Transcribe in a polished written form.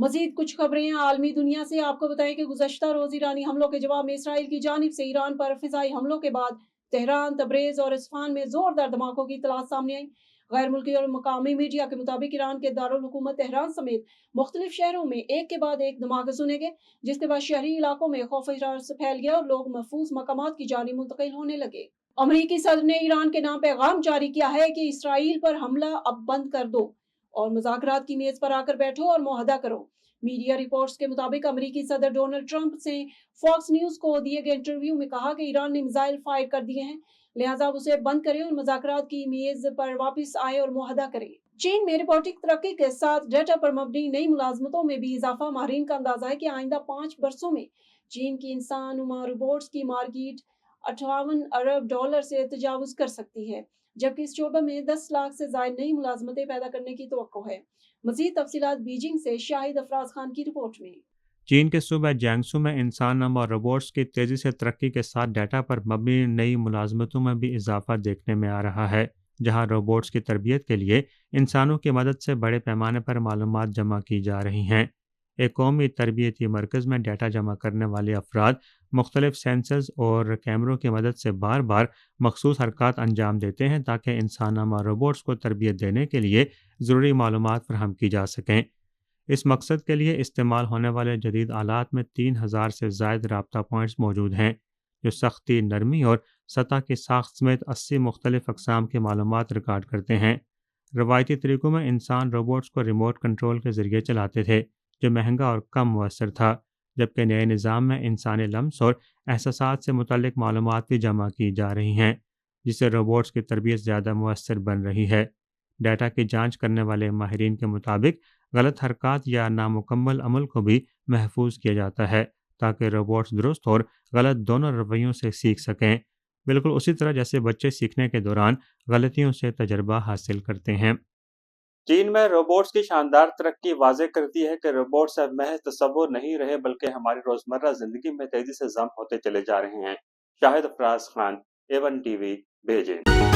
मजीद कुछ खबरें आलमी दुनिया से आपको बताएं कि गुज़श्ता रोज ईरानी हमलों के जवाब में इसराइल की जानिब से ईरान पर फिजाई हमलों के बाद तेहरान, तबरेज और इस्फहान में जोरदार धमाकों की इतलात सामने आई। गैर मुल्की और मकामी मीडिया के मुताबिक ईरान के दारुल हुकूमत तेहरान समेत मुख्तलिफ शहरों में एक के बाद एक धमाके सुने गए, जिसके बाद शहरी इलाकों में खौफ फैल गया और लोग महफूज मकामात की जानिब मुंतकिल होने लगे। अमरीकी सदर ने ईरान के नाम पैगाम जारी किया है कि इसराइल पर हमला अब बंद कर दो और मुज़ाकरात की मेज पर आकर बैठो और मुआहदा करो। मीडिया रिपोर्ट्स के मुताबिक अमेरिकी सदर डोनाल्ड ट्रंप ने फॉक्स न्यूज को दिए गए इंटरव्यू में कहा कि ईरान ने मिसाइल फायर कर दिए हैं, लिहाजा उसे बंद करें और मुज़ाकरात की मेज पर वापस आए और मुआहदा करें। चीन में रिपोर्टिंग तरक्की के साथ डेटा पर मबनी नई मुलाजमतों में भी इजाफा। माहिरीन का अंदाजा है कि आइंदा 5 बरसों में चीन की इंसान नुमा रोबोट्स की मार्केट $58 अरब से तजावुज कर सकती है, जबकि इस शोबे में 10 लाख से ज्यादा नई मुलाजमतें पैदा करने की तवक्को है। मजीद तफसीलात बीजिंग से शाहिद अफराज खान की रिपोर्ट में। चीन के सूबे जियांगसू में इंसान नमा रोबोट्स की तेज़ी से तरक्की के साथ डाटा पर मबनी नई मुलाजमतों में भी इजाफा देखने में आ रहा है, जहां रोबोट्स की तरबियत के लिए इंसानों की मदद से बड़े पैमाने पर मालूमात जमा की जा रही हैं। एक कौमी तरबियती मरकज़ में डाटा जमा करने वाले अफराद मुख्तलिफ सेंसर्स और कैमरों की मदद से बार बार मखसूस हरकत अंजाम देते हैं ताकि इंसान नमा रोबोट्स को तरबियत देने के लिए ज़रूरी मालूमात फराहम की जा सकें। इस मकसद के लिए इस्तेमाल होने वाले जदीद आलात में 3000 से ज़ायद राब्ता पॉइंट्स मौजूद हैं, जो सख्ती, नरमी और सतह की साख्त समेत 80 मुख्तलिफ अक़साम की मालूमात रिकॉर्ड करते हैं। रवायती तरीक़ों में इंसान रोबोट्स को रिमोट कंट्रोल के ज़रिए चलाते थे, जो महंगा और कम मुअस्सर था, जबकि नए निज़ाम में इंसानी लम्स और एहसासात से मुतल्लिक़ मालूमात भी जमा की जा रही हैं, जिससे रोबोट्स की तरबियत ज़्यादा मुअस्सर बन रही है। डाटा की जांच करने वाले माहिरीन के मुताबिक गलत हरकत या नामुकम्मल अमल को भी महफूज किया जाता है, ताकि रोबोट्स दुरुस्त और गलत दोनों रवैयों से सीख सकें, बिल्कुल उसी तरह जैसे बच्चे सीखने के दौरान गलतियों से तजर्बा हासिल करते हैं। चीन में रोबोट्स की शानदार तरक्की वाज़ेह करती है कि रोबोट्स अब महज तस्वुर नहीं रहे बल्कि हमारी रोज़मर्रा ज़िंदगी में तेज़ी से ज़म होते चले जा रहे हैं। Shahid Afraz Khan, A1 TV, Beijing.